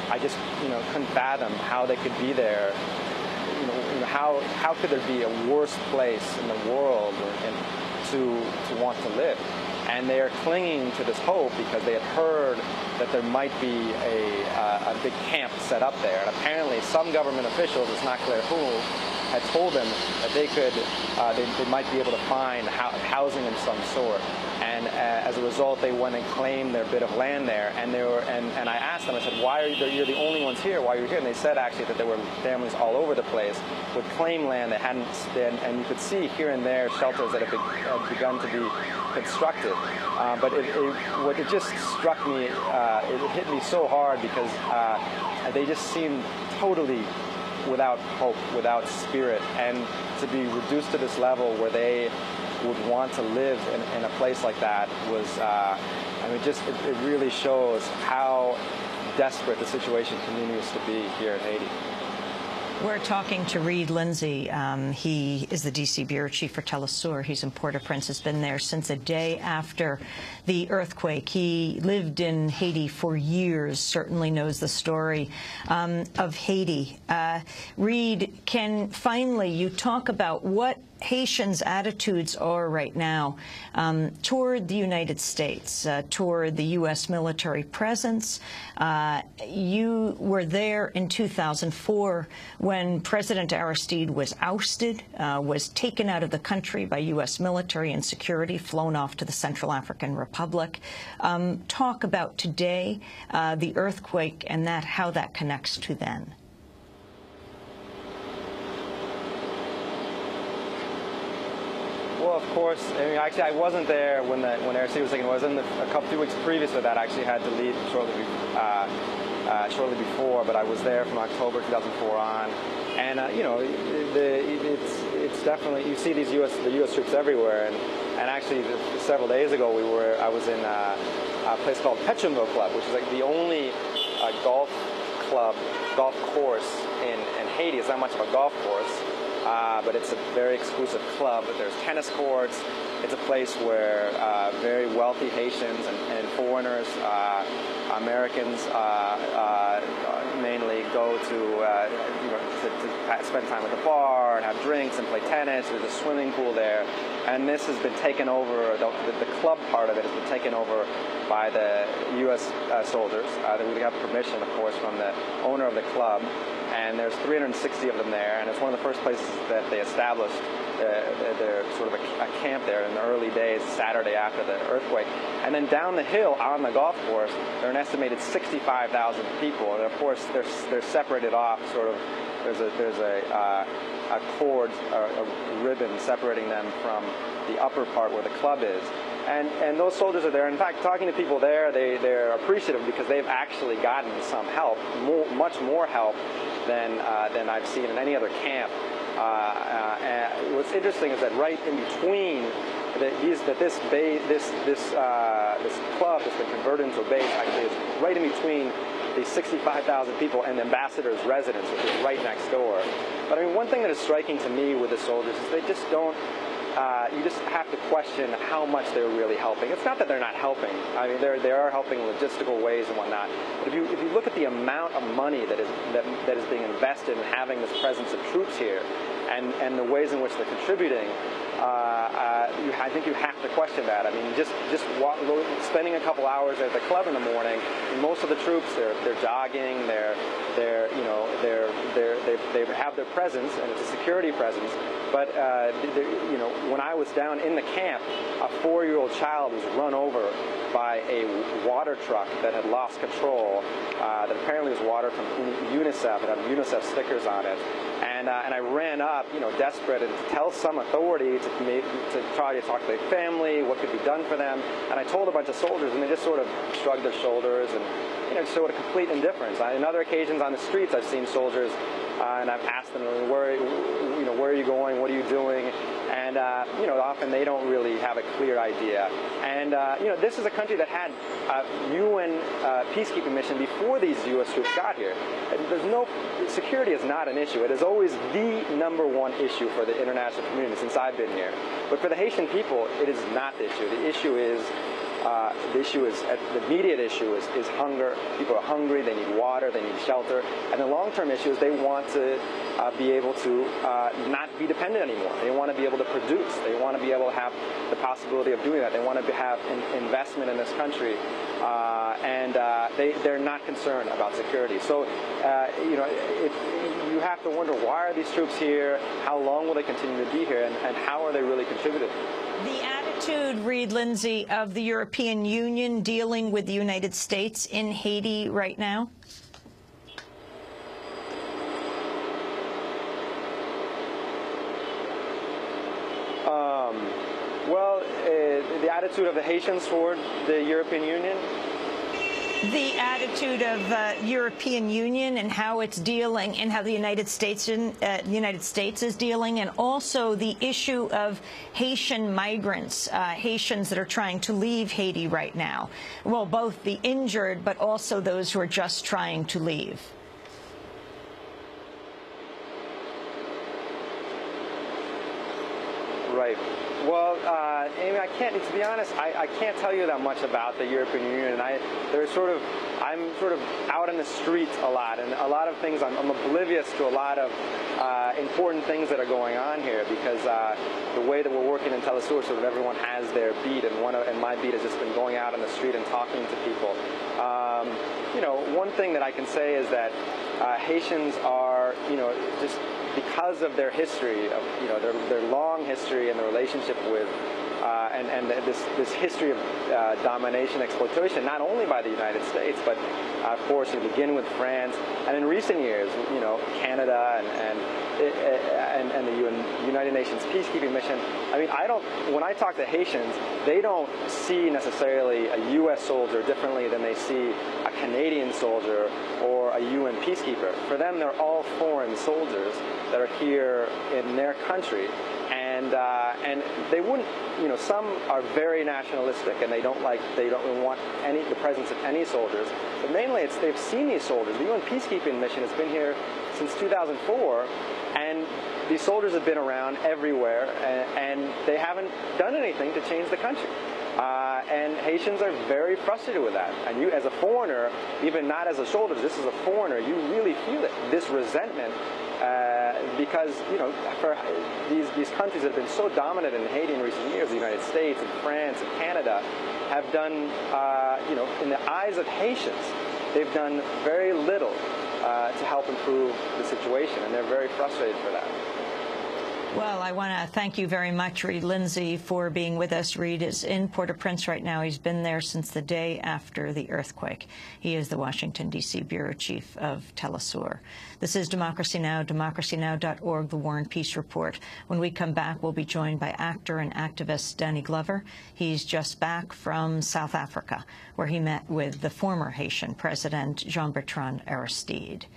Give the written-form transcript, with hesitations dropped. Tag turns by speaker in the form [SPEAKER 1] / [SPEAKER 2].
[SPEAKER 1] I just, couldn't fathom how they could be there. How could there be a worse place in the world to want to live? And they are clinging to this hope because they had heard that there might be a big camp set up there. And apparently some government officials, it's not clear who, had told them that they might be able to find housing of some sort. And as a result, they went and claimed their bit of land there. And I asked them, I said, why are you're the only ones here? Why are you here? And they said actually that there were families all over the place would claim land that hadn't been, and you could see here and there shelters that had begun to be constructed. But it just struck me, it hit me so hard because they just seemed totally without hope, without spirit, and to be reduced to this level where they would want to live in a place like that was, it really shows how desperate the situation continues to be here in Haiti.
[SPEAKER 2] We're talking to Lindsay. He is the D.C. bureau chief for Telesur. He's in Port-au-Prince, has been there since the day after the earthquake. He lived in Haiti for years, certainly knows the story of Haiti. Reed, finally you talk about what Haitians' attitudes are right now toward the United States, toward the U.S. military presence. You were there in 2004 when President Aristide was ousted, was taken out of the country by U.S. military and security, flown off to the Central African Republic. Talk about today, the earthquake, and how that connects to then.
[SPEAKER 1] Well, of course. Actually, I wasn't there when Aristide was taken. I was in a few weeks previous to that. I actually had to leave shortly before, but I was there from October 2004 on. And it's definitely, you see the U.S. troops everywhere. And actually, several days ago, I was in a place called Petchemville Club, which is like the only golf course in Haiti. It's not much of a golf course. But it's a very exclusive club. There's tennis courts. It's a place where very wealthy Haitians and foreigners, Americans mainly go to spend time at the bar and have drinks and play tennis. There's a swimming pool there. And this has been taken over, the club part of it has been taken over by the U.S. soldiers. We got permission, of course, from the owner of the club. And there's 360 of them there, and it's one of the first places that they established their sort of a camp there in the early days, Saturday after the earthquake. And then down the hill on the golf course, there are an estimated 65,000 people, and of course they're separated off. Sort of, there's a cord, a ribbon separating them from the upper part where the club is. And those soldiers are there. In fact, talking to people there, they're appreciative because they've actually gotten some help, much more help than I've seen in any other camp. And what's interesting is that right in between this club that's been converted into a base actually is right in between the 65,000 people and the ambassador's residence, which is right next door. But I mean, one thing that is striking to me with the soldiers is they just don't. You just have to question how much they're really helping. It's not that they're not helping. I mean, they are helping in logistical ways and whatnot. But if you look at the amount of money that is being invested in having this presence of troops here, and the ways in which they're contributing, I think you have to question that. I mean, just spending a couple hours at the club in the morning. Most of the troops, they're jogging. They have their presence, and it's a security presence. But when I was down in the camp, a 4-year-old child was run over by a water truck that had lost control. That apparently was water from UNICEF. It had UNICEF stickers on it. And I ran up, desperate, and to tell some authority to try to talk to their family, what could be done for them. And I told a bunch of soldiers, and they just sort of shrugged their shoulders and showed a complete indifference. In other occasions on the streets, I've seen soldiers, and I've asked them, where are you going? What are you doing? And often they don't really have a clear idea. And this is a country that had a UN peacekeeping mission before these U.S. troops got here. And security is not an issue. It is always the #1 issue for the international community since I've been here. But for the Haitian people, it is not the issue. The issue is the issue is, the immediate issue is hunger. People are hungry, they need water, they need shelter. And the long-term issue is they want to be able to not be dependent anymore. They want to be able to produce. They want to be able to have the possibility of doing that. They want to have investment in this country. They're not concerned about security. So, you have to wonder, why are these troops here? How long will they continue to be here? And how are they really contributing?
[SPEAKER 2] The attitude, Reed Lindsay, of the European Union dealing with the United States in Haiti right now?
[SPEAKER 1] The attitude of the Haitians toward the European Union?
[SPEAKER 2] The attitude of European Union and how it's dealing, and how the United States is dealing, and also the issue of Haitian migrants, Haitians that are trying to leave Haiti right now. Well, both the injured, but also those who are just trying to leave.
[SPEAKER 1] Right. Well, Amy, to be honest, I can't tell you that much about the European Union. I'm sort of out in the streets a lot, and a lot of things I'm oblivious to a lot of important things that are going on here, because the way that we're working in Telesur, sort of everyone has their beat, and my beat has just been going out on the street and talking to people. One thing that I can say is that Haitians are, just because of their history, of their long history and the relationship with and this history of domination, exploitation, not only by the United States, but of course you begin with France, and in recent years, Canada and the United Nations peacekeeping mission. I mean, when I talk to Haitians, they don't see necessarily a U.S. soldier differently than they see a Canadian soldier or a UN peacekeeper. For them, they're all foreign soldiers that are here in their country. And they wouldn't, some are very nationalistic, and they don't want the presence of any soldiers. But mainly, they've seen these soldiers. The UN peacekeeping mission has been here since 2004, and these soldiers have been around everywhere, and they haven't done anything to change the country. And Haitians are very frustrated with that. And you, as a foreigner, even not as a soldier, this is a foreigner, you really feel it, this resentment. Because, for these countries that have been so dominant in Haiti in recent years, the United States and France and Canada, have done, in the eyes of Haitians, they've done very little to help improve the situation, and they're very frustrated for that.
[SPEAKER 2] Well, I want to thank you very much, Reed Lindsay, for being with us. Reed is in Port-au-Prince right now. He's been there since the day after the earthquake. He is the Washington, D.C. Bureau Chief of Telesur. This is Democracy Now!, democracynow.org, The War and Peace Report. When we come back, we'll be joined by actor and activist Danny Glover. He's just back from South Africa, where he met with the former Haitian President Jean-Bertrand Aristide.